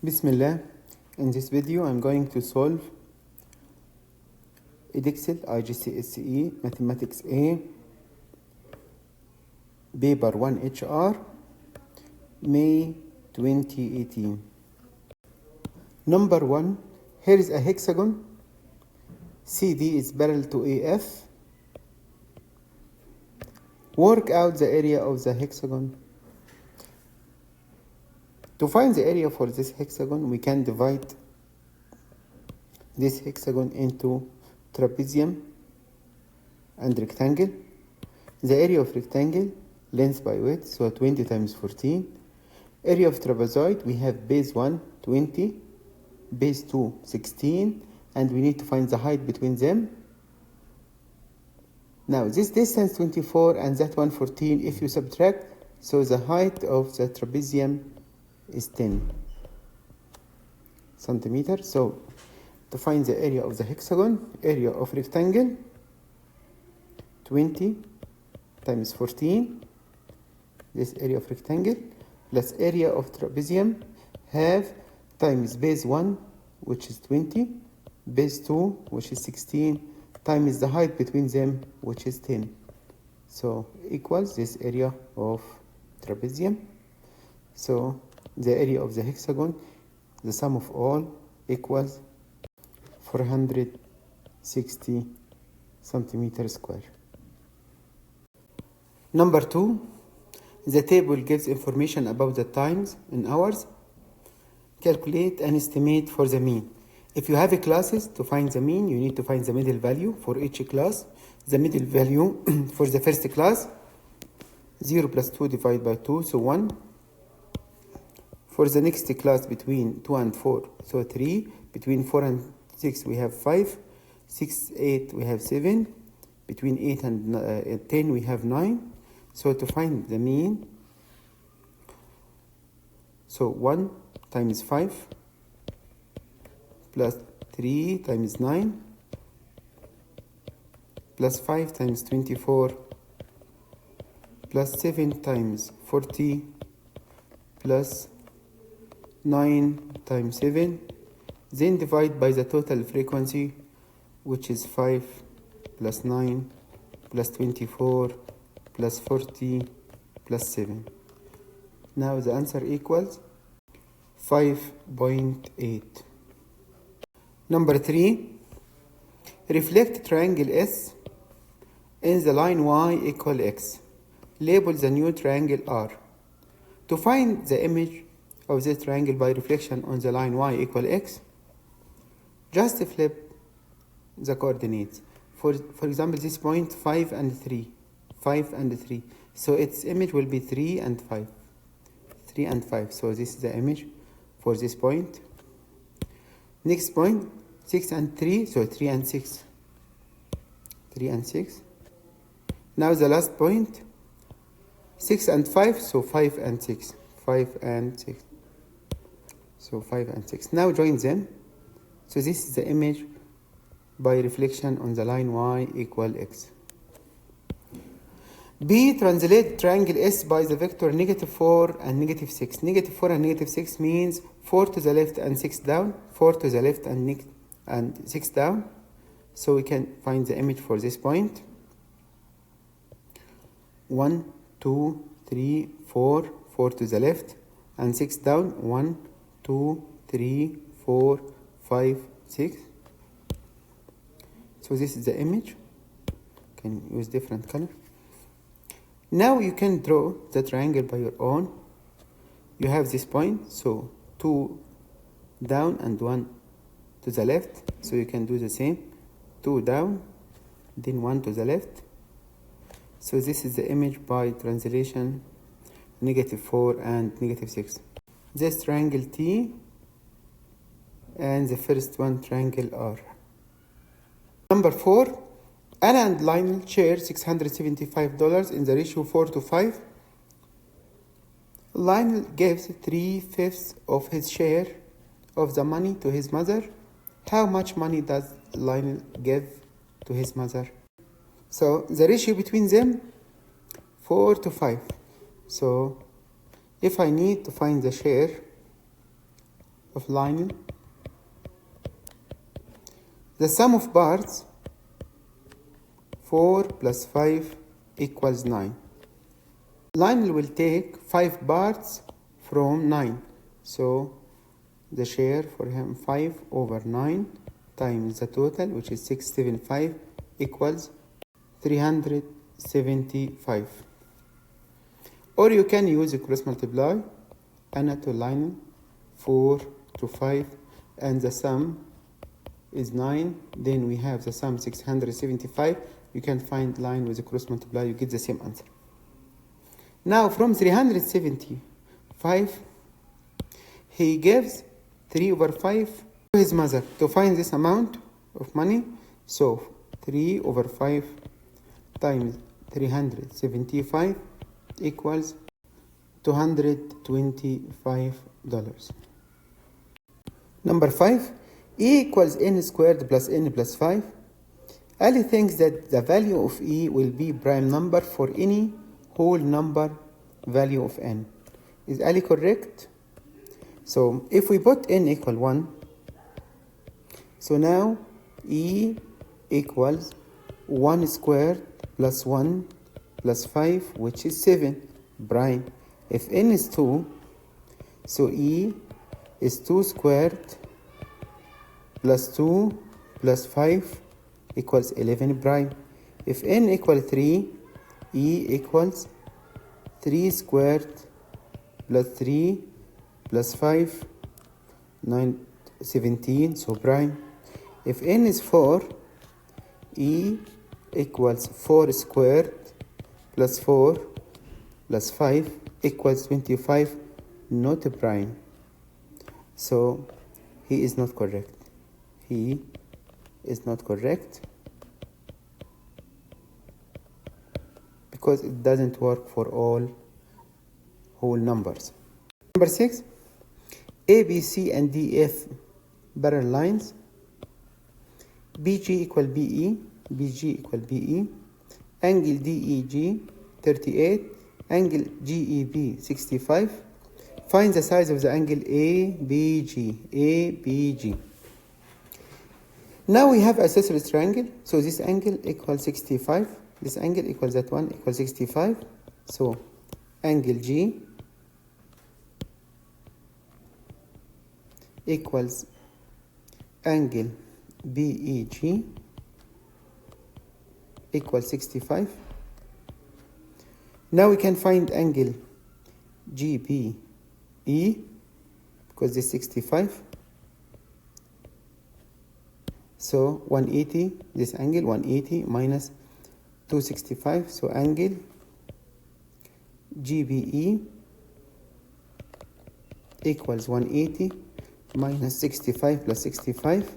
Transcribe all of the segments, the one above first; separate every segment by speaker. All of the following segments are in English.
Speaker 1: Bismillah. In this video I'm going to solve Edexcel Igcse Mathematics A Paper 1 HR May 2018. Number 1. Here is a hexagon. CD is parallel to AF. Work out the area of the hexagon. To find the area for this hexagon, we can divide this hexagon into trapezium and rectangle. The area of rectangle, length by width, so 20 times 14. Area of trapezoid, we have base 1, 20, base 2, 16, and we need to find the height between them. Now, this distance 24 and that one 14, if you subtract, so the height of the trapezium is 10 centimeters. So to find the area of the hexagon, area of rectangle 20 times 14, this area of rectangle, plus area of trapezium, half times base 1, which is 20, base 2, which is 16, times the height between them, which is 10. So equals this area of trapezium. So the area of the hexagon, the sum of all, equals 460 centimeters square. Number 2, the table gives information about the times in hours. Calculate and estimate for the mean. If you have a classes, to find the mean, you need to find the middle value for each class. The middle value for the first class, 0 plus 2 divided by 2, so 1. For the next class, between 2 and 4, so 3. Between 4 and 6, we have 5. 6, 8, we have 7. Between 8 and 10, we have 9. So to find the mean, so 1 times 5 plus 3 times 9 plus 5 times 24 plus 7 times 40 plus 9 times 7, then divide by the total frequency, which is 5 plus 9 plus 24 plus 40 plus 7. Now the answer equals 5.8. Number 3, reflect triangle S in the line Y equal X. Label the new triangle R. To find the image of this triangle by reflection on the line Y equal X, just flip the coordinates. For example, this point 5 and 3. 5 and 3. So its image will be 3 and 5. 3 and 5. So this is the image for this point. Next point, 6 and 3. So 3 and 6. 3 and 6. Now the last point, 6 and 5. So 5 and 6. 5 and 6. So 5 and 6. Now join them. So this is the image by reflection on the line Y equal X. B, translate triangle S by the vector -4 and -6. -4 and -6 means 4 to the left and 6 down. 4 to the left and 6 down. So we can find the image for this point. 1, 2, 3, 4. 4 to the left and 6 down. 1, 2, 3, 4, 5, 6. So this is the image. You can use different color. Now you can draw the triangle by your own. You have this point, so 2 down and 1 to the left. So you can do the same. 2 down, then 1 to the left. So this is the image by translation -4 and -6. This triangle T and the first one triangle R. Number 4, Anna and Lionel share $675 in the ratio 4 to 5. Lionel gives 3/5 of his share of the money to his mother. How much money does Lionel give to his mother? So the ratio between them, 4 to 5. So if I need to find the share of linen. The sum of parts 4 plus 5 equals 9. Lionel will take 5 parts from 9. So the share for him 5 over 9 times the total, which is 675, equals 375. Or you can use a cross multiply. Anna to Lionel 4 to 5, and the sum is 9. Then we have the sum 675. You can find line with a cross multiply, you get the same answer. Now from 375, he gives 3 over 5 to his mother to find this amount of money. So 3 over 5 times 375 equals $225. Number 5, E equals n squared plus n plus 5. Ali thinks that the value of E will be prime number for any whole number value of n. Is Ali correct? So if we put n equal 1, so now E equals 1 squared plus 1 plus 5, which is 7 prime. If n is 2, so E is 2 squared plus 2 plus 5 equals 11 prime. If n equals 3, E equals 3 squared plus 3 plus 5, 17, so prime. If n is 4, E equals 4 squared plus 4 plus 5 equals 25, not prime. So he is not correct. He is not correct because it doesn't work for all whole numbers. Number 6, A, B, C, and D, F parallel lines. BG equal BE, BG equal BE. Angle DEG 38, angle GEB 65. Find the size of the angle ABG, ABG. Now we have isosceles triangle, so this angle equals 65, this angle equals that one equals 65. So angle G equals angle BEG equals 65. Now we can find angle GBE because this is 65. So 180, this angle 180 minus 265, so angle GBE equals 180 minus 65 plus 65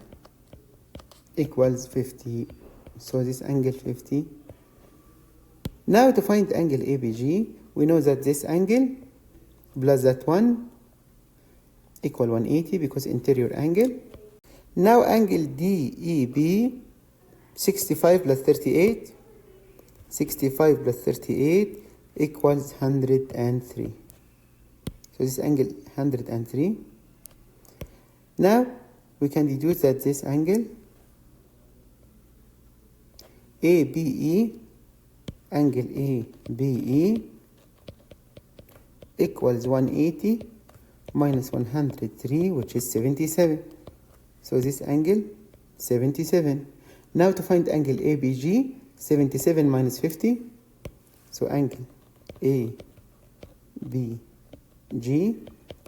Speaker 1: equals 50. So this angle 50. Now to find angle ABG, we know that this angle plus that one equal 180 because interior angle. Now angle DEB, 65 plus 38, 65 plus 38 equals 103. So this angle 103. Now we can deduce that this angle ABE, angle ABE equals 180 minus 103, which is 77. So this angle 77. Now to find angle ABG, 77 minus 50. So angle ABG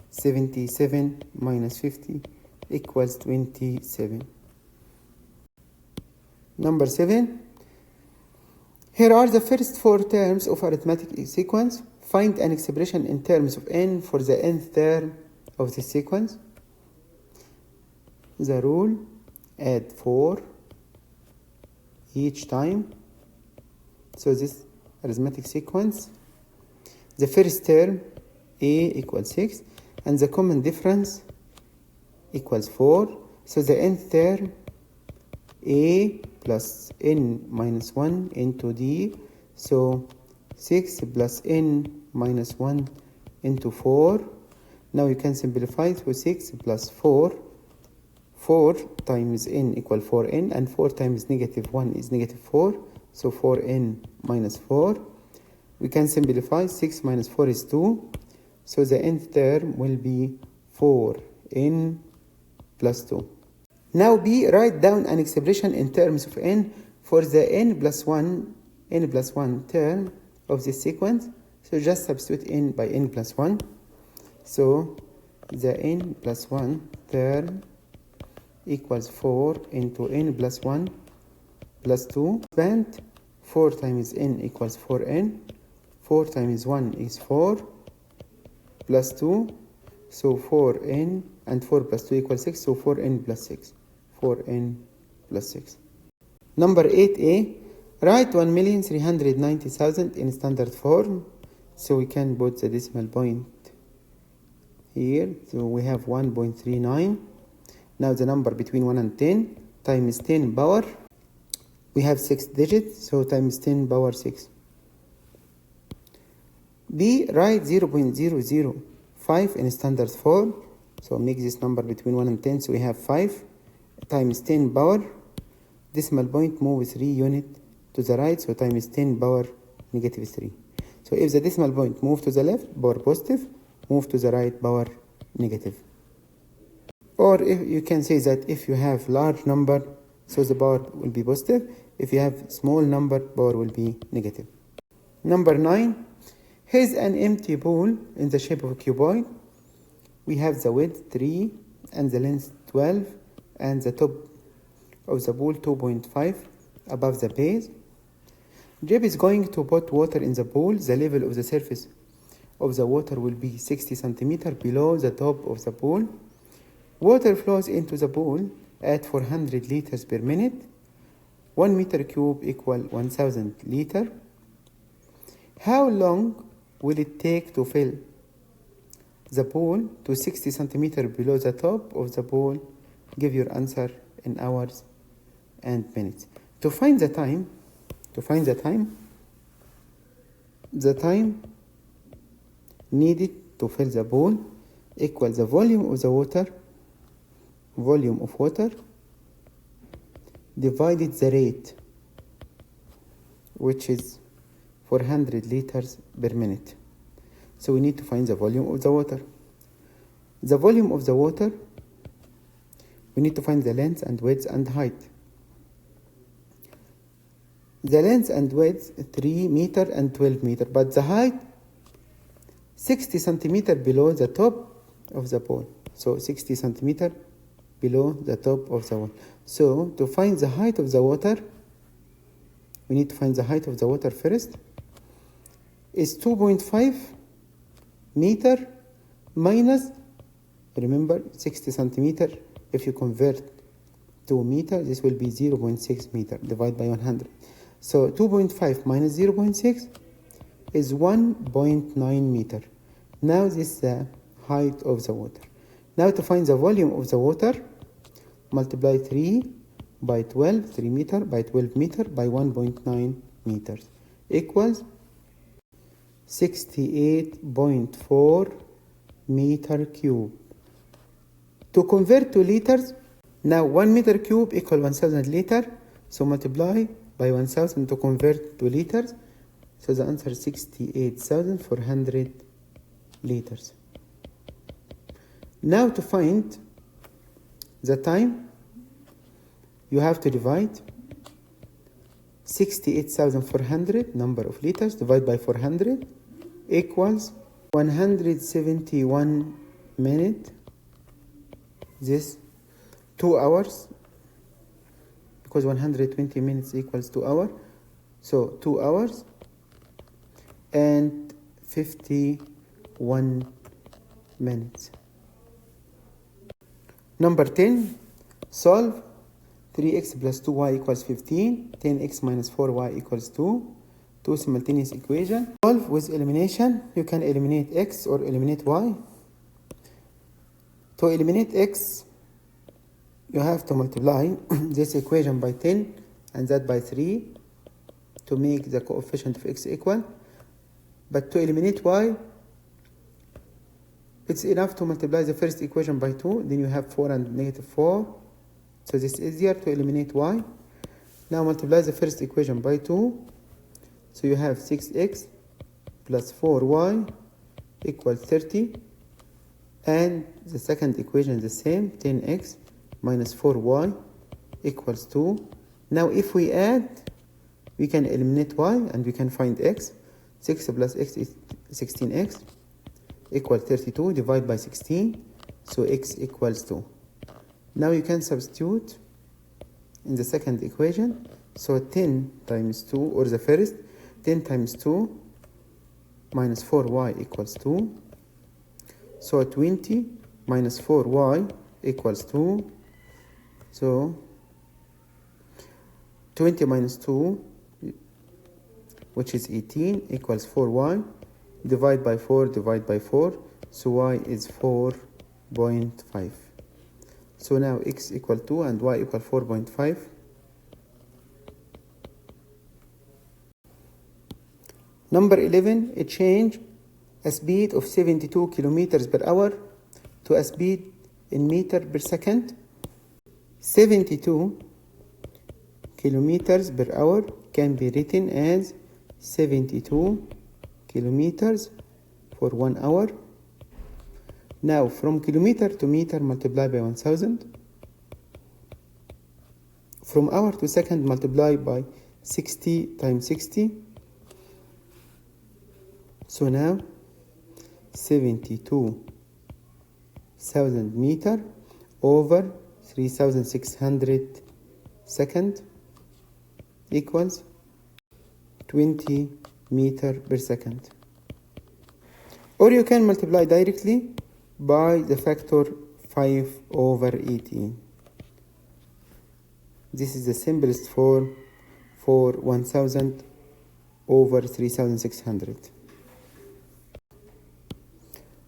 Speaker 1: 77 minus 50 equals 27. Number 7. Here are the first 4 terms of arithmetic sequence. Find an expression in terms of n for the nth term of the sequence. The rule, add 4 each time. So this arithmetic sequence, the first term a equals 6 and the common difference equals 4. So the nth term a plus n minus 1 into d. So 6 plus n minus 1 into 4. Now you can simplify through 6 plus 4. 4 times n equal 4n, and 4 times negative 1 is negative 4. So 4n minus 4. We can simplify. 6 minus 4 is 2. So the nth term will be 4n plus 2. Now B, write down an expression in terms of n for the n plus 1 term of this sequence. So just substitute n by n plus 1. So the n plus 1 term equals 4 into n plus 1 plus 2. Expand. 4 times n equals 4n. 4 times 1 is 4 plus 2. So 4n and 4 plus 2 equals 6. So 4n plus 6. 4n plus 6. Number 8a. Write 1,390,000 in standard form. So we can put the decimal point here. So we have 1.39. Now the number between 1 and 10 times 10 power. We have 6 digits, so times 10 power 6. B, write 0.005 in standard form. So make this number between 1 and 10. So we have 5 times 10 power. Decimal point move 3 unit to the right. So times 10 power negative 3. So if the decimal point move to the left, power positive. Move to the right, power negative. Or if you can say that if you have large number, so the power will be positive. If you have small number, power will be negative. Number 9. Here's an empty pool in the shape of a cuboid. We have the width 3 and the length 12 and the top of the pool 2.5 above the base. Jeb is going to put water in the pool. The level of the surface of the water will be 60 centimeters below the top of the pool. Water flows into the pool at 400 liters per minute. 1 meter cube equal 1000 liter. How long will it take to fill the pool to 60 centimeters below the top of the pool? Give your answer in hours and minutes. To find the time, the time needed to fill the pool equals the volume of water divided the rate, which is 400 liters per minute. So we need to find the volume of the water. The volume of the water, we need to find the length and width and height. The length and width 3 meter and 12 meter, but the height 60 centimeter below the top of the pool. So 60 centimeter below the top of the wall. So to find the height of the water, we need to find the height of the water first. Is 2.5 meter minus, remember 60 centimeter. If you convert to meter, this will be 0.6 meter divided by 100. So 2.5 minus 0.6 is 1.9 meter. Now this is the height of the water. Now to find the volume of the water, multiply 3 by 12, 3 meter by 12 meter by 1.9 meters equals 68.4 meter cube. To convert to liters, now 1 meter cube equal 1000 liter. So multiply by 1000 to convert to liters. So the answer is 68,400 liters. Now to find the time, you have to divide 68,400 number of liters divided by 400 equals 171 minutes. This 2 hours, because 120 minutes equals 2 hours. So 2 hours and 51 minutes. Number 10, solve 3x plus 2y equals 15, 10x minus 4y equals 2, two simultaneous equations. Solve with elimination. You can eliminate x or eliminate y. To eliminate x, you have to multiply this equation by 10 and that by 3 to make the coefficient of x equal. But to eliminate y, It's enough to multiply the first equation by 2. Then you have 4 and negative 4. So this is easier to eliminate y. Now multiply the first equation by 2. So you have 6x plus 4y equals 30. And the second equation is the same, 10x minus 4y equals 2. Now if we add, we can eliminate y and we can find x. 6 plus x is 16x equals 32, divide by 16, so x equals 2. Now you can substitute in the second equation, so 10 times 2, or the first, 10 times 2 minus 4y equals 2. So 20 minus 4y equals 2. So 20 minus 2, which is 18, equals 4y. Divide by 4, divide by 4. So y is 4.5. So now x equal 2 and y equal 4.5. Number 11, a change a speed of 72 kilometers per hour to a speed in meter per second. 72 kilometers per hour can be written as 72 kilometers for 1 hour. Now from kilometer to meter multiply by 1000. From hour to second multiply by 60 times 60. So now 72,000 meter over 3,600 second equals 20 meter per second. Or you can multiply directly by the factor 5 over 18. This is the simplest form for 1000 over 3600.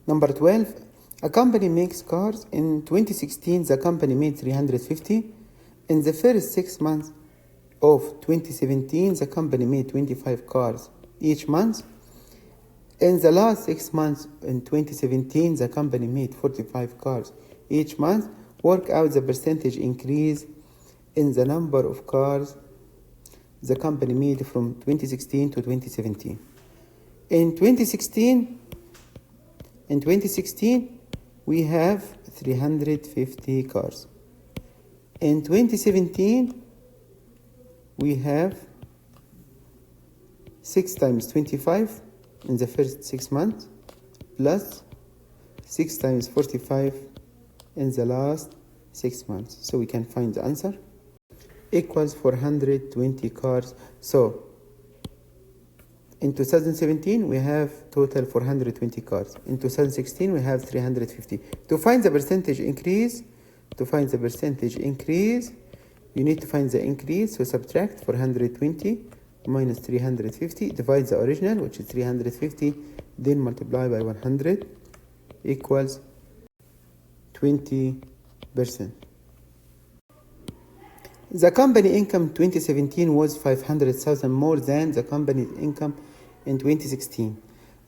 Speaker 1: Number 12, a company makes cars. In 2016, the company made 350. In the first 6 months of 2017, the company made 25 cars each month. In the last 6 months in 2017, the company made 45 cars each month. Work out the percentage increase in the number of cars the company made from 2016 to 2017. In 2016, we have 350 cars. In 2017, we have 6 times 25 in the first 6 months, plus 6 times 45 in the last 6 months. So we can find the answer. Equals 420 cars. So in 2017, we have total 420 cars. In 2016, we have 350. To find the percentage increase, you need to find the increase. So subtract 420 minus 350, divide the original, which is 350, then multiply by 100, equals 20%. The company income 2017 was 500,000 more than the company's income in 2016.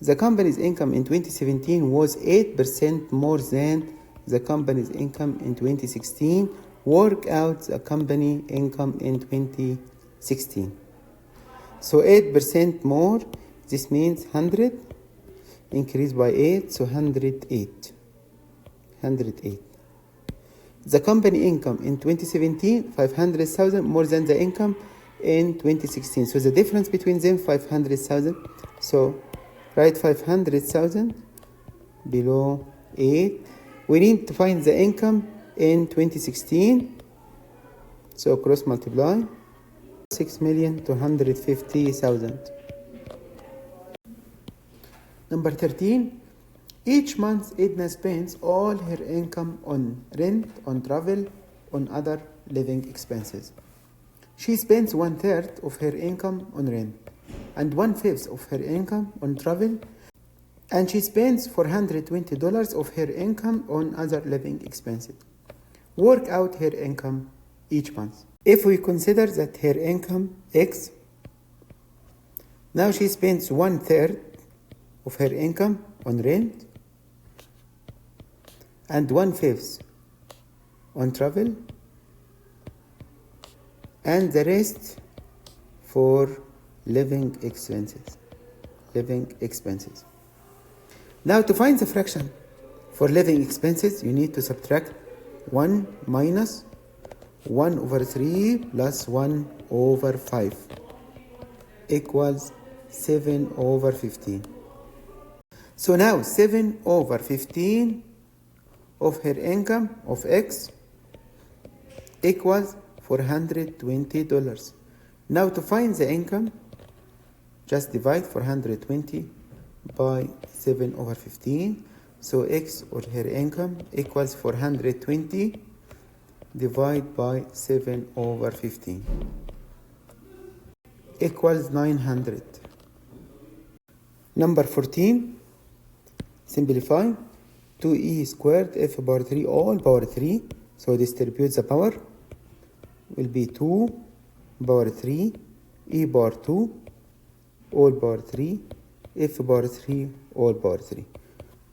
Speaker 1: The company's income in 2017 was 8% more than the company's income in 2016. Work out the company income in 2016. So 8% more, this means 100, increased by 8, so 108. The company income in 2017, 500,000 more than the income in 2016. So the difference between them, 500,000. So write 500,000 below 8. We need to find the income in 2016. So cross multiply. 6,250,000. Number 13. Each month, Edna spends all her income on rent, on travel, on other living expenses. She spends 1/3 of her income on rent and 1/5 of her income on travel, and she spends $420 of her income on other living expenses. Work out her income each month. If we consider that her income X, now she spends 1/3 of her income on rent, and 1/5 on travel, and the rest for living expenses. Now to find the fraction for living expenses, you need to subtract 1 minus 1 over 3 plus 1 over 5 equals 7 over 15. So now 7 over 15 of her income of X equals $420. Now to find the income, just divide 420 by 7 over 15. So X, or her income, equals 420 divided by 7 over 15 equals 900. Number 14, simplify. 2e squared f power 3 all power 3. So distribute the power, will be 2 power 3 e power 2 all power 3 f power 3 all power 3.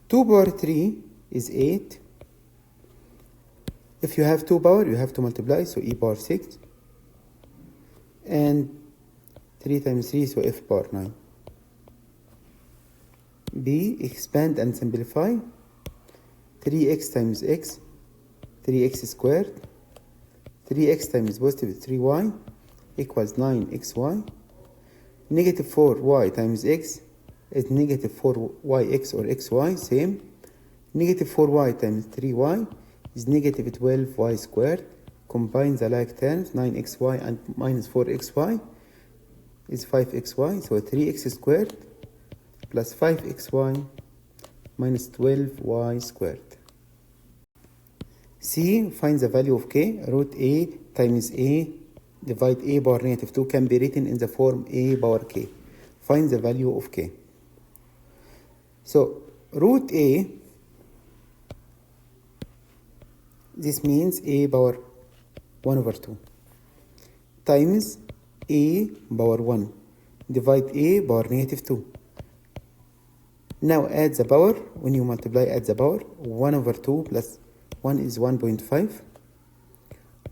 Speaker 1: 2 power 3 is 8. If you have 2 power, you have to multiply, so e power 6. And 3 times 3, so f power 9. B, expand and simplify. 3x times x, 3x squared. 3x times positive 3y equals 9xy. Negative 4y times x is negative 4yx or xy, same. Negative 4y times 3y is negative 12y squared. Combine the like terms, 9xy and minus 4xy is 5xy, so 3x squared plus 5xy minus 12y squared. C, find the value of k. Root a times a divide a power negative 2 can be written in the form a power k. Find the value of k. So root a, this means a power 1 over 2 times a power 1 divide a power negative 2. Now add the power. When you multiply, add the power. 1 over 2 plus 1 is 1.5.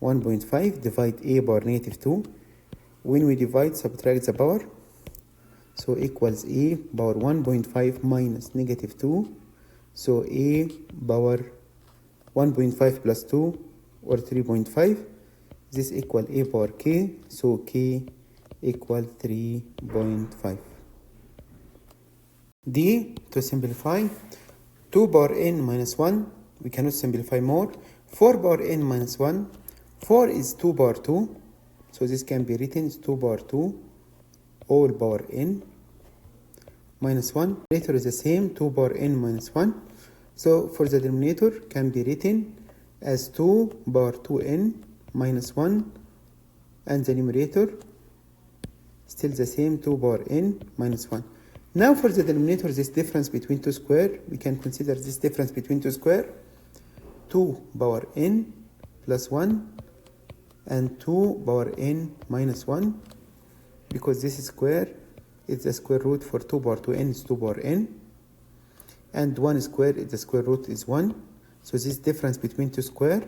Speaker 1: 1.5 divide a power negative 2. When we divide, subtract the power. So equals a power 1.5 minus negative 2. So a power 1.5 plus 2 or 3.5. This equal a power k. So k equal 3.5. D, to simplify. 2 power n minus 1. We cannot simplify more. 4 power n minus 1. 4 is 2 power 2. So this can be written as 2 power 2 all power n minus 1. Denominator is the same, 2 power n minus 1. So for the denominator can be written as 2 power 2n minus 1. And the numerator still the same, 2 power n minus 1. Now for the denominator, this difference between 2 square, we can consider this difference between 2 square. 2 power n plus 1 and 2 power n minus 1, because this square is the square root for 2 power 2n is 2 power n, and 1 square is the square root is 1. So this difference between 2 square,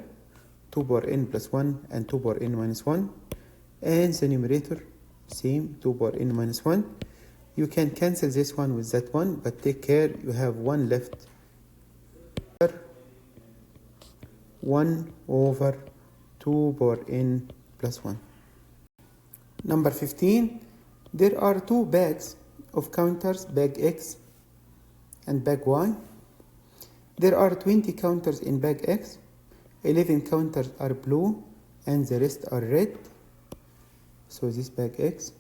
Speaker 1: 2 power n plus 1 and 2 power n minus 1, and the numerator same, 2 power n minus 1. You can cancel this one with that one, but take care, you have 1 left. 1 over 2 power n plus 1. Number 15, there are 2 bags of counters, bag X and bag Y. There are 20 counters in bag X, 11 counters are blue and the rest are red. So this bag X,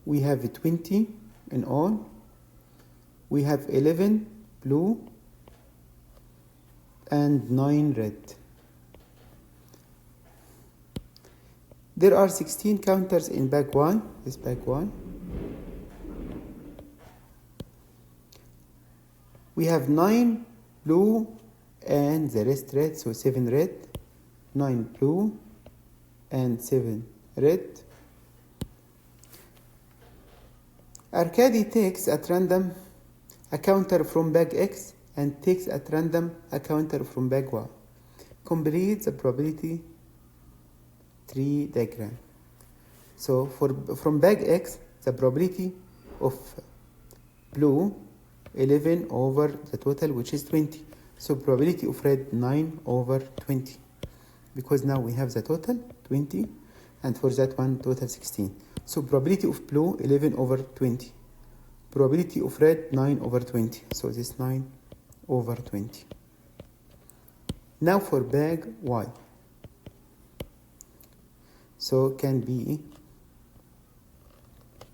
Speaker 1: we have 20 in all. We have 11 blue and 9 red. There are 16 counters in bag Y, this bag Y. We have 9 blue and the rest red, so 7 red, 9 blue and 7 red. Arcady takes at random a counter from bag X and takes at random a counter from bag Y. Complete the probability tree diagram. So from bag X, the probability of blue 11 over the total, which is 20. So probability of red 9 over 20. Because now we have the total 20, and for that one total 16. So probability of blue 11 over 20. Probability of red 9 over 20. So this 9 over 20. Now for bag Y. So can be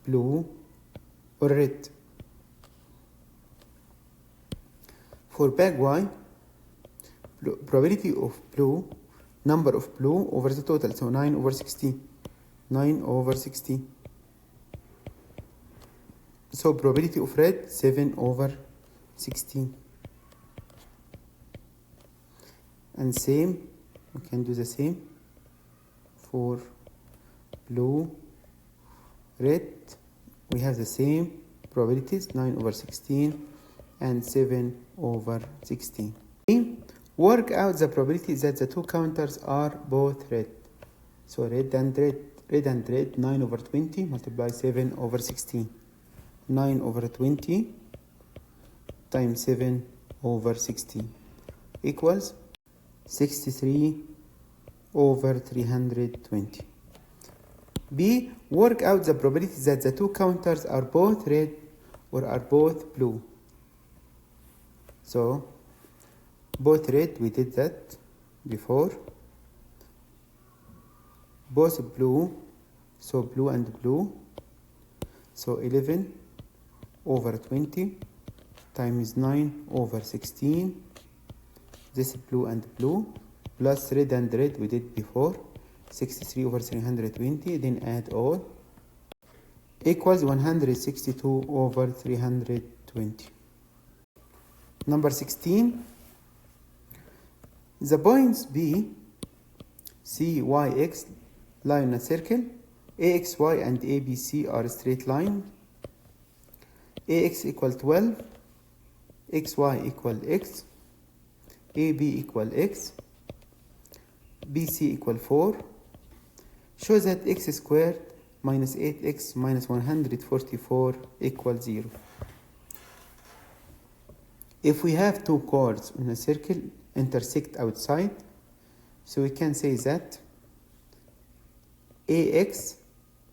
Speaker 1: blue or red. For bag Y, probability of blue, number of blue over the total, so 9 over 16. 9 over 16. So probability of red, 7 over 16. And same, we can do the same for blue, red. We have the same probabilities, 9 over 16 and 7 over 16. Work out the probability that the two counters are both red. So red and red, 9 over 20 multiply 7 over 16. 9 over 20 times 7 over 16 equals 63 over 320. B. Work out the probability that the two counters are both red or are both blue. So both red, we did that before. Both blue, so blue and blue. So 11 over 20 times 9 over 16. This is blue and blue, plus red and red, we did before. 63 over 320, then add all, equals 162 over 320. Number 16. The points B, C, Y, X lie in a circle. AX, Y, and ABC are straight line. AX equal 12, XY equal X, AB equal X, BC equal 4. Show that X squared minus 8X minus 144 equals 0. If we have two chords in a circle intersect outside, so we can say that AX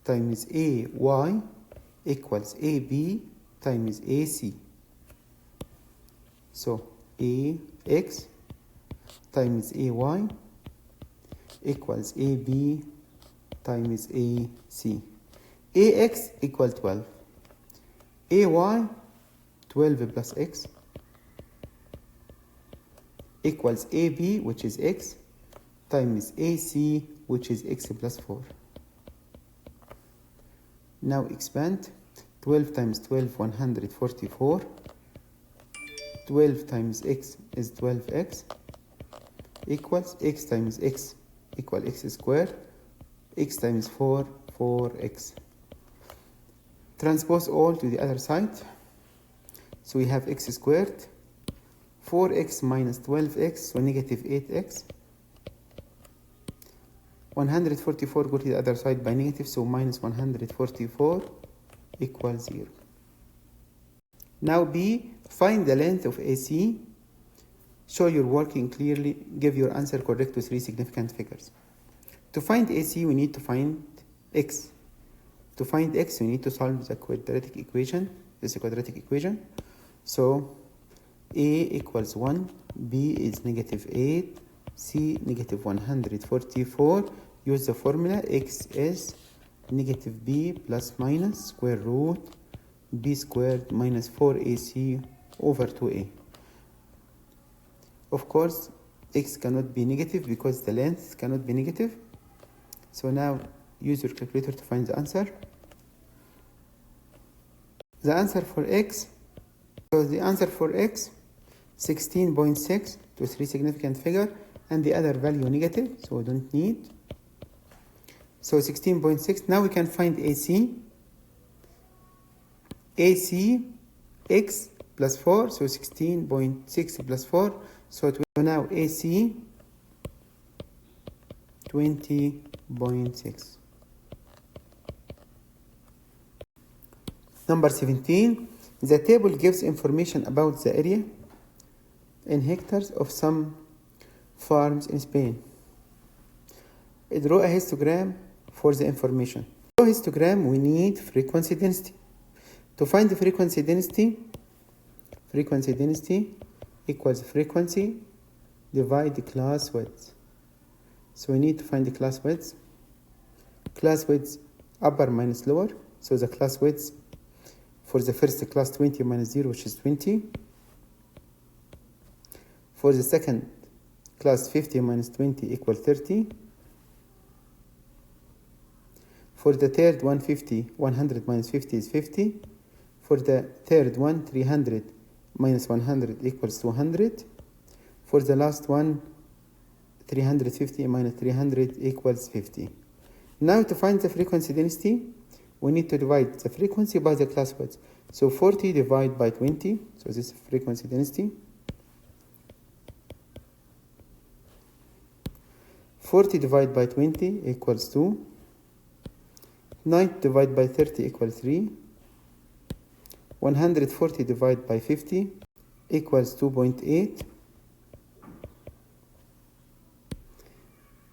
Speaker 1: times AY equals AB times AC. So AX times AY equals AB times AC. AX equal 12. AY 12 plus X equals AB, which is X, times AC, which is X plus 4. Now expand. 12 times 12, 144. 12 times X is 12X, equals X times X equal X squared. X times 4, 4X. Transpose all to the other side. So we have X squared. 4X minus 12X, so negative 8X. 144 go to the other side by negative, so minus 144 equals 0. Now B, find the length of AC. Show you're working clearly. Give your answer correct to 3 significant figures. To find AC, we need to find X. To find X, we need to solve the quadratic equation. This is a quadratic equation. So A equals 1, B is negative 8, C negative 144. Use the formula. X is negative B plus minus square root B squared minus 4AC over 2A. Of course, X cannot be negative because the length cannot be negative. So now use your calculator to find the answer. The answer for X, so the answer for X 16.6 to 3 significant figure, and the other value negative, so we don't need. So 16.6. Now we can find AC. AC, X plus 4, so 16.6 plus 4, so it will now AC 20.6. Number 17, the table gives information about the area in hectares of some farms in Spain. Draw a histogram for the information. To draw a histogram, we need frequency density. To find the frequency density equals frequency divide the class width. So we need to find the class width. Class width upper minus lower. So the class width for the first class 20 minus 0, which is 20. For the second class 50 minus 20 equals 30. For the third 100 minus 50 is 50. For the third one, 300 minus 100 equals 200. For the last one, 350 minus 300 equals 50. Now to find the frequency density, we need to divide the frequency by the class width. So 40 divided by 20, so this is frequency density. 40 divided by 20 equals 2. 90 divided by 30 equals 3. 140 divided by 50 equals 2.8.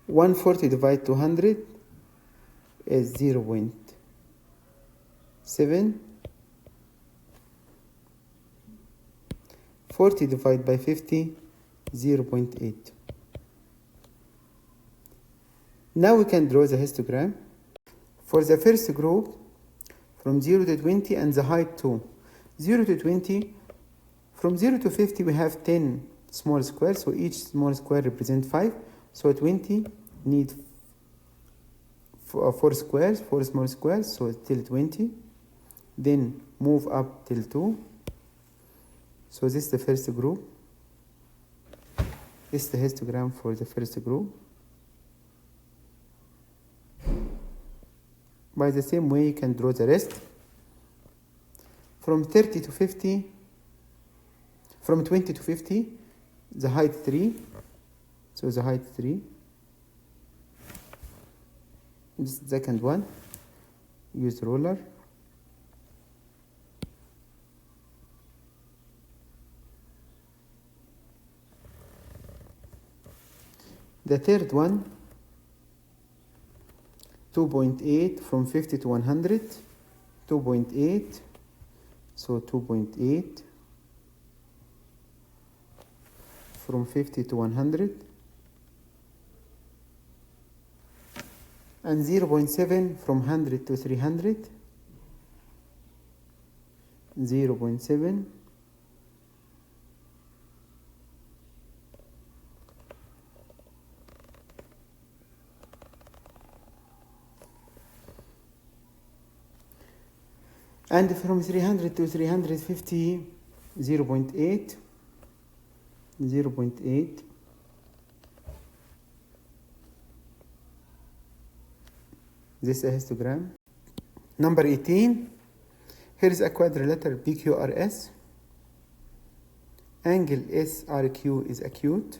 Speaker 1: 140 divided 200 is 0.7. 40 divided by 50, 0.8. Now we can draw the histogram. For the first group, from 0 to 20 and the height 2. 0 to 20, from 0 to 50 we have 10 small squares, so each small square represents 5. So 20 need 4 squares, 4 small squares, so till 20. Then move up till 2. So this is the first group. This is the histogram for the first group. By the same way, you can draw the rest. From 30 to 50, from 20 to 50, the height 3. So the height 3. This is the second one. Use ruler. The third one, 2.8 from 50 to 100, 2.8, so 2.8 from 50 to 100, and 0.7 from 100 to 300, 0.7, and from 300 to 350, 0.8, 0.8, this is a histogram. Number 18, here is a quadrilateral PQRS. Angle SRQ is acute.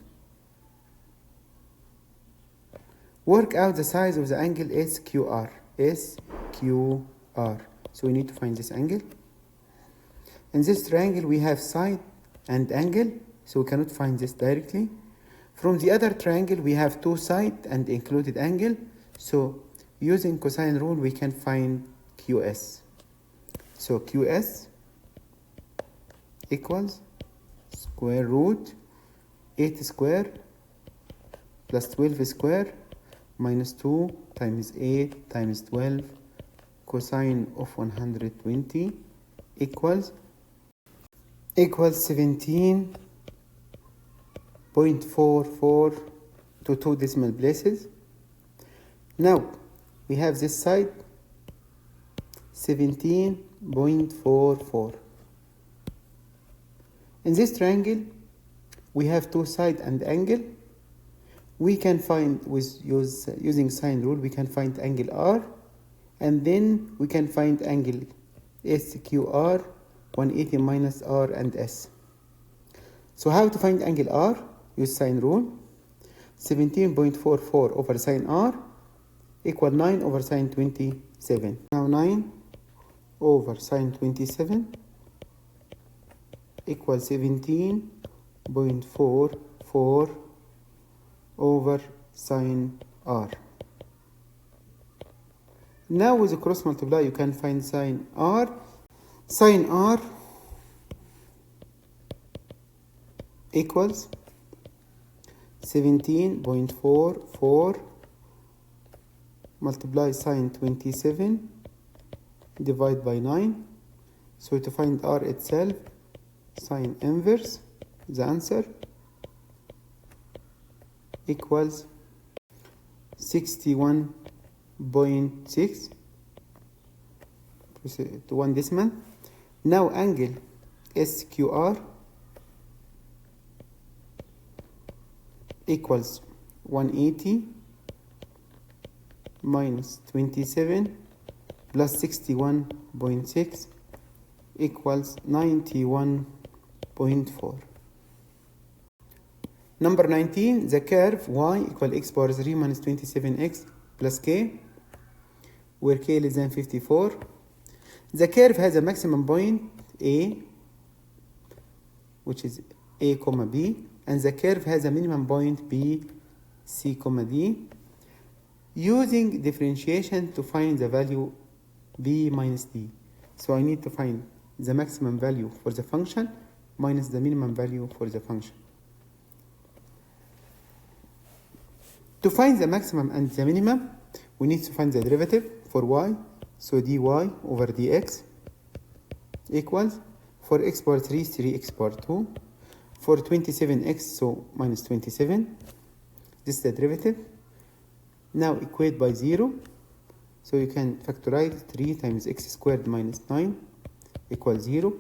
Speaker 1: Work out the size of the angle SQR. SQR. So we need to find this angle. In this triangle we have side and angle, so we cannot find this directly. From the other triangle we have two side and included angle, so using cosine rule we can find QS. So QS equals square root 8 square plus 12 square minus 2 times 8 times 12 cosine of 120 equals 17.44 to 2 decimal places. Now we have this side 17.44. In this triangle we have two sides and angle. We can find using sine rule, we can find angle R, and then we can find angle SQR 180 minus r and s. So how to find angle r? Use sine rule. 17.44 over sine r equal 9 over sine 27. Now 9 over sine 27 equals 17.44 over sine r. Now with the cross multiply you can find sine r. Sine r equals 17.44 multiply sine 27 divide by 9. So to find r itself, sine inverse, the answer equals 61.6 to 1 decimal. Now angle SQR equals 180 minus 27 plus 61.6 equals 91.4. Number 19, the curve y equal x power 3 minus 27x plus k, where k less than 54. The curve has a maximum point A, which is A, B, and the curve has a minimum point B, C, D. Using differentiation to find the value B minus D. So I need to find the maximum value for the function minus the minimum value for the function. To find the maximum and the minimum, we need to find the derivative for y. So dy over dx equals, for x power 3 is 3x power 2. For 27x, so minus 27. This is the derivative. Now equate by 0. So you can factorize 3 times x squared minus 9 equals 0.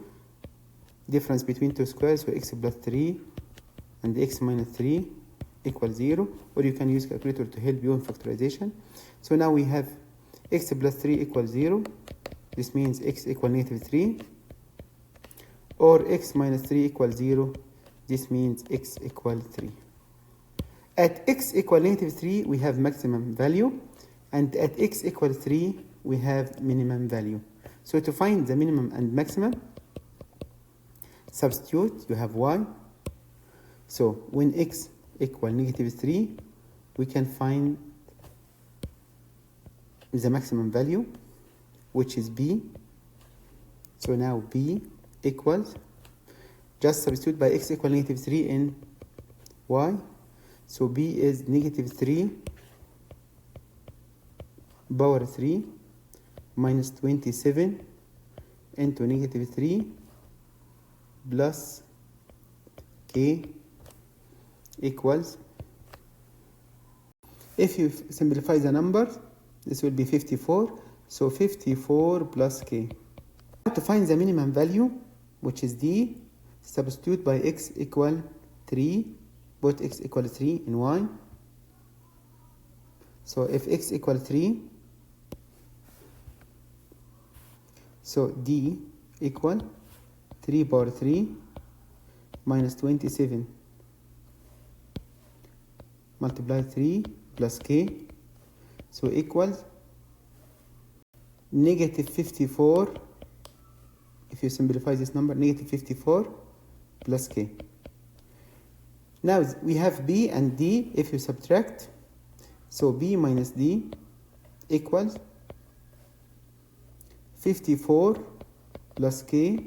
Speaker 1: Difference between two squares, so x plus 3 and x minus 3 equals 0. Or you can use calculator to help you in factorization. So now we have x plus 3 equals 0. This means x equal negative 3. Or x minus 3 equals 0. This means x equal 3. At x equal negative 3, we have maximum value. And at x equal 3, we have minimum value. So to find the minimum and maximum, substitute, you have y. So when x equal negative 3, we can find the maximum value, which is b. So now b equals, just substitute by x equal negative 3 in y. So b is negative 3 power 3 minus 27 into negative 3 plus k equals, if you simplify the numbers, this will be 54. So 54 plus k. To find the minimum value, which is d, substitute by x equal 3, put x equal 3 in y. So if x equal 3, so d equal 3 power 3 minus 27 multiply 3 plus k, so equals negative 54. If you simplify this number, negative 54 plus k. Now we have b and d. If you subtract, so b minus d equals 54 plus k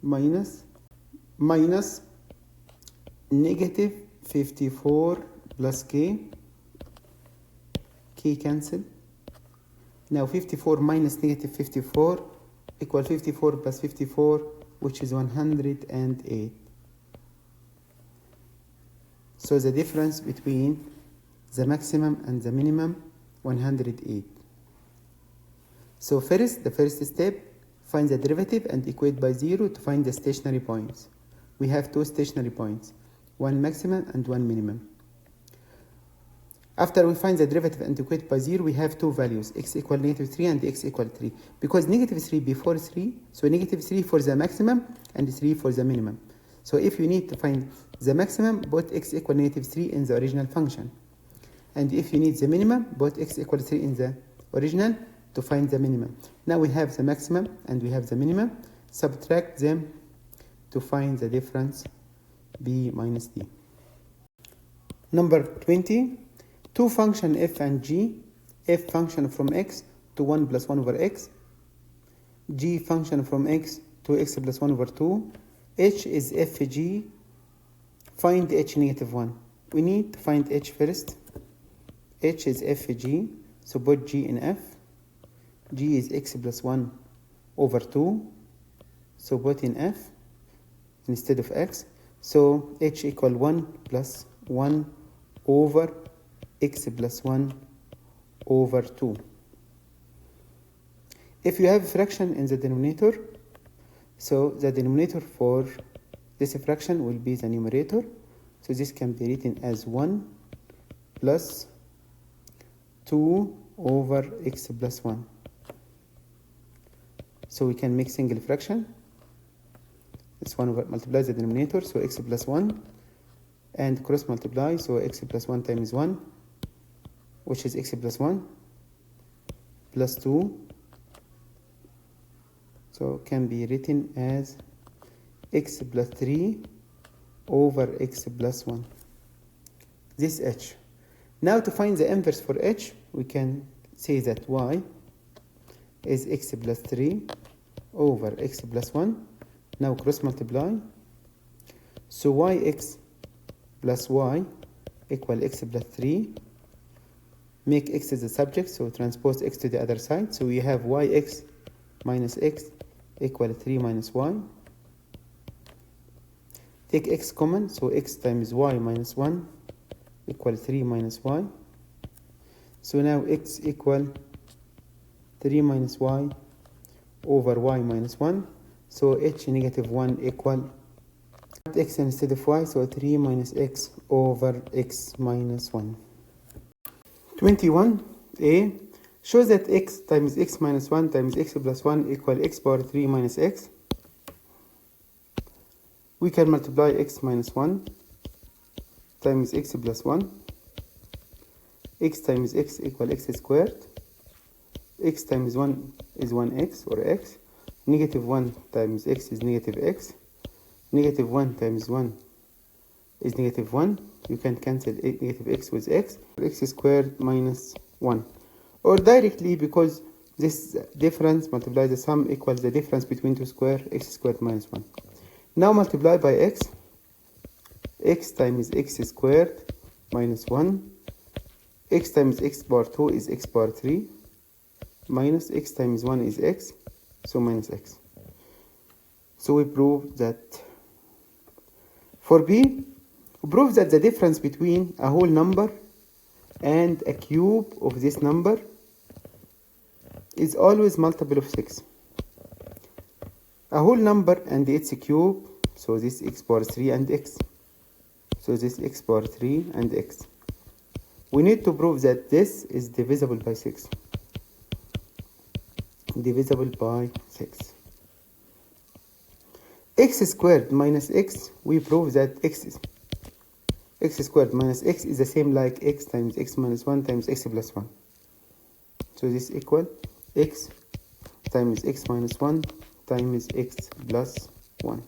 Speaker 1: minus negative 54 plus k cancel. Now 54 minus negative 54 equal 54 plus 54, which is 108. So the difference between the maximum and the minimum, 108. So first, the first step, find the derivative and equate by 0 to find the stationary points. We have two stationary points, one maximum and one minimum. After we find the derivative and equate by 0, we have two values, x equal -3 and x equal 3. Because -3 before 3, so -3 for the maximum and 3 for the minimum. So if you need to find the maximum, put x equal -3 in the original function. And if you need the minimum, put x equal 3 in the original to find the minimum. Now we have the maximum and we have the minimum. Subtract them to find the difference, b minus d. Number 20. Two function f and g, f function from x to 1 plus 1 over x, g function from x to x plus 1 over 2, h is fg, find h negative 1. We need to find h first. H is fg, so put g in f. G is x plus 1 over 2, so put in f instead of x. So h equal 1 plus 1 over x plus 1 over 2. If you have a fraction in the denominator, so the denominator for this fraction will be the numerator. So this can be written as 1 plus 2 over x plus 1. So we can make single fraction. This 1 over multiply the denominator, so x plus 1, and cross multiply, so x plus 1 times 1, which is x plus 1, plus 2, so can be written as x plus 3 over x plus 1. This h. Now to find the inverse for h, we can say that y is x plus 3 over x plus 1. Now cross multiply, so yx plus y equal x plus 3. Make x as the subject, so transpose x to the other side. So we have yx minus x equal 3 minus y. Take x common, so x times y minus 1 equal 3 minus y. So now x equal 3 minus y over y minus 1. So h negative 1 equal x instead of y, so 3 minus x over x minus 1. 21a shows that x times x minus 1 times x plus 1 equal x power 3 minus x. We can multiply x minus 1 times x plus 1. X times x equal x squared. X times 1 is 1x or x. Negative 1 times x is negative x. Negative 1 times 1 is negative 1. You can cancel negative x with x. X squared minus 1. Or directly, because this difference multiply the sum equals the difference between two squares, x squared minus 1. Now multiply by x. X times x squared minus 1. X times x power 2 is x power 3. Minus x times 1 is x. So minus x. So we prove that for b, we prove that the difference between a whole number and a cube of this number is always multiple of 6. A whole number and its cube, so this x power 3 and x. So this x power 3 and x. We need to prove that this is divisible by 6. Divisible by 6. X squared minus x, we prove that x squared minus x is the same like x times x minus 1 times x plus 1. So this equal x times x minus 1 times x plus 1.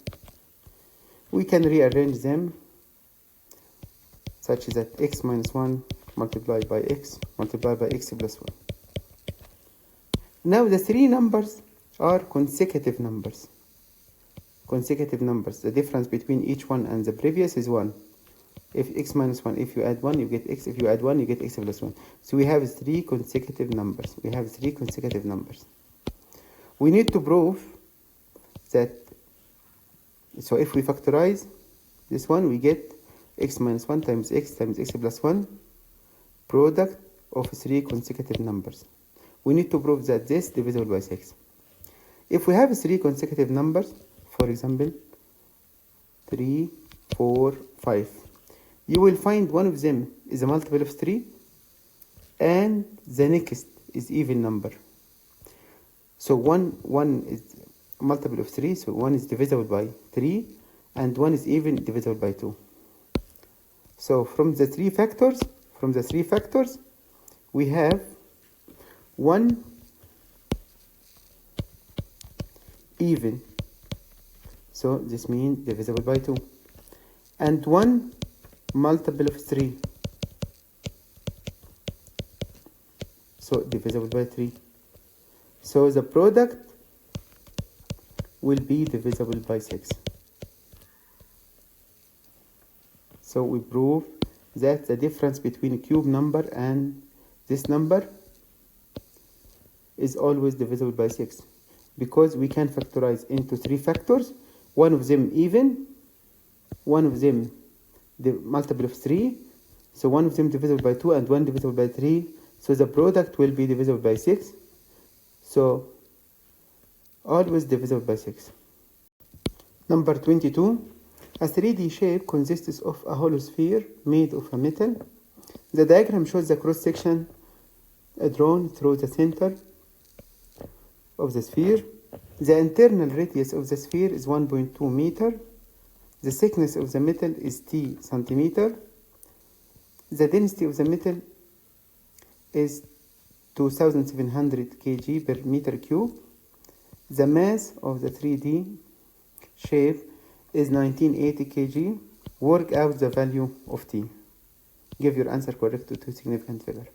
Speaker 1: We can rearrange them such that x minus 1 multiplied by x plus 1. Now the three numbers are consecutive numbers. Consecutive numbers. The difference between each one and the previous is 1. If x minus 1, if you add 1, you get x. If you add 1, you get x plus 1. So we have three consecutive numbers. We need to prove that, so if we factorize this one, we get x minus 1 times x plus 1, product of three consecutive numbers. We need to prove that this is divisible by 6. If we have three consecutive numbers, for example, 3, 4, 5, you will find one of them is a multiple of 3 and the next is even number. So 1 is a multiple of 3, so 1 is divisible by 3, and 1 is even divisible by 2. So from the three factors, we have 1 even, so this means divisible by 2, and 1 multiple of 3, so divisible by 3. So the product will be divisible by 6. So we prove that the difference between a cube number and this number is always divisible by 6, because we can factorize into 3 factors, one of them even, one of them the multiple of 3, so one of them divisible by 2 and one divisible by 3, so the product will be divisible by 6, so always divisible by 6. Number 22. A 3D shape consists of a hollow sphere made of a metal. The diagram shows the cross section drawn through the center of the sphere. The internal radius of the sphere is 1.2 meter. The thickness of the metal is T centimeter. The density of the metal is 2700 kg per meter cube. The mass of the 3D shape is 1980 kg. Work out the value of T. Give your answer correct to two significant figures.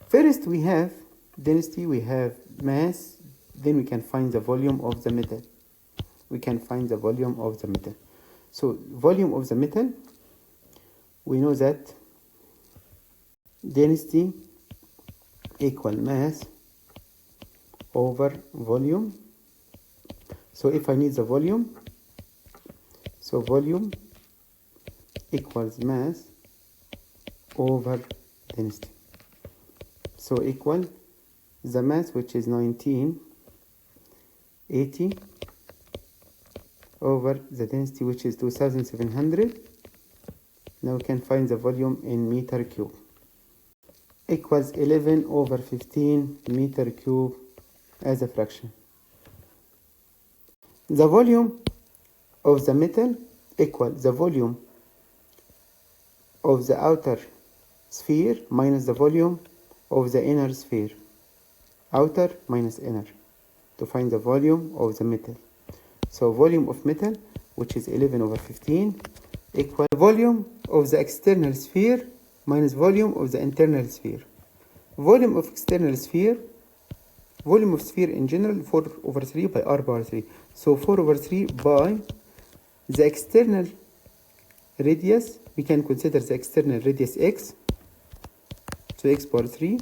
Speaker 1: First we have density, we have mass, then we can find the volume of the metal. So volume of the metal, we know that density equal mass over volume. So if I need the volume, so volume equals mass over density. So equal the mass, which is 1980, over the density, which is 2700. Now we can find the volume in meter cube. Equals 11 over 15 meter cube as a fraction. The volume of the metal equals the volume of the outer sphere minus the volume of the inner sphere. Outer minus inner, to find the volume of the metal. So volume of metal, which is 11 over 15, equal volume of the external sphere minus volume of the internal sphere. Volume of external sphere, volume of sphere in general, 4 over 3 by r power 3. So 4 over 3 by the external radius, we can consider the external radius x, so x power 3,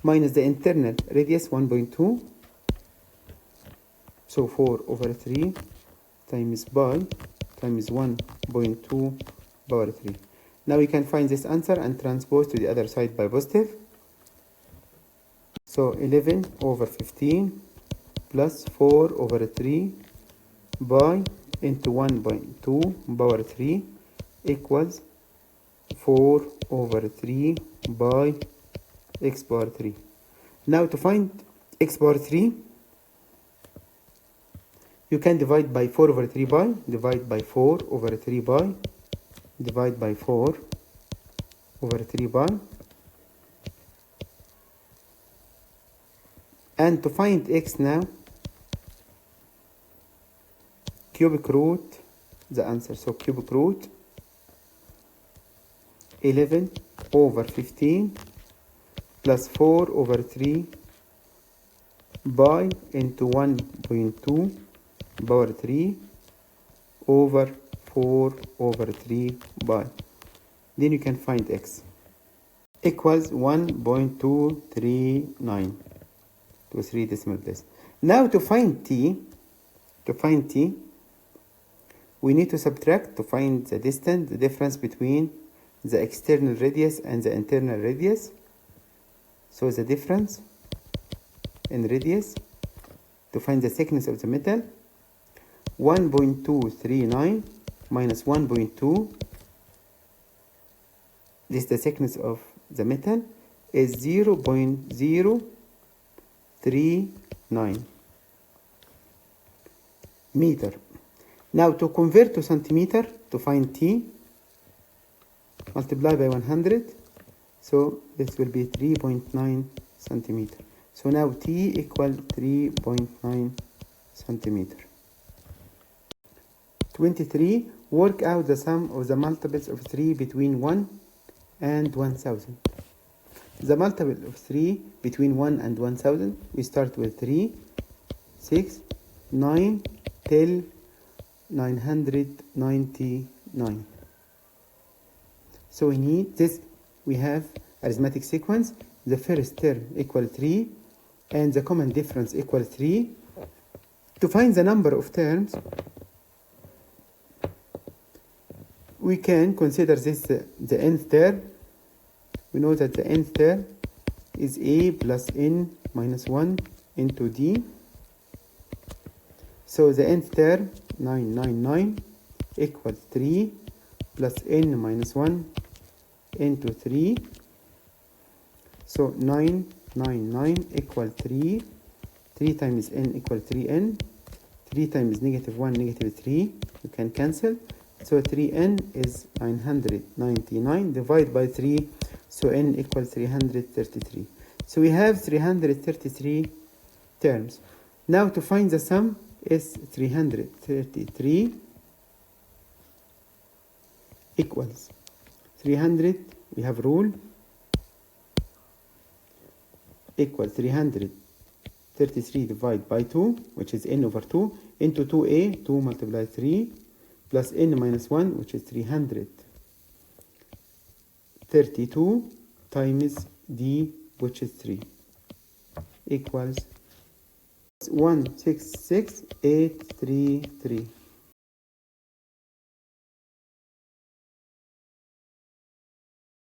Speaker 1: minus the internal radius 1.2, so 4 over 3 times pi times 1.2 power 3. Now we can find this answer and transpose to the other side by positive. So 11 over 15 plus 4 over 3 by into 1.2 power 3 equals 4 over 3 by x power 3. Now to find x power 3, you can divide by 4 over 3 by, divide by 4 over 3 by, divide by 4 over 3 by. And to find x now, cubic root the answer. So cubic root 11 over 15 plus 4 over 3 by into 1.2 power 3 over 4 over 3 by. Then you can find x equals 1.239 to 3 decimal place. Now to find t, we need to subtract to find the distance, the difference between the external radius and the internal radius. So the difference in radius to find the thickness of the metal, 1.239 minus 1.2, this is the thickness of the metal, is 0.039 meter. Now to convert to centimeter, to find T, multiply by 100, so this will be 3.9 centimeter. So now T equal 3.9 centimeter. 23. Work out the sum of the multiples of 3 between 1 and 1000. The multiple of 3 between 1 and 1000, we start with 3, 6, 9, till 999. So we need this, we have arithmetic sequence, the first term equal 3 and the common difference equal 3. To find the number of terms, we can consider this the nth term. We know that the nth term is a plus n minus 1 into d. So the nth term, 999, equals 3 plus n minus 1 into 3. So 999 equal 3. 3 times n equal 3n. 3 times negative 1, negative 3. You can cancel. So 3n is 999 divided by 3. So n equals 333. So we have 333 terms. Now to find the sum is 333 equals 300, we have rule, equals 333 divided by 2, which is n over 2, into 2a, 2 multiplied 3, plus n minus 1, which is 332, times d, which is 3, equals 166833.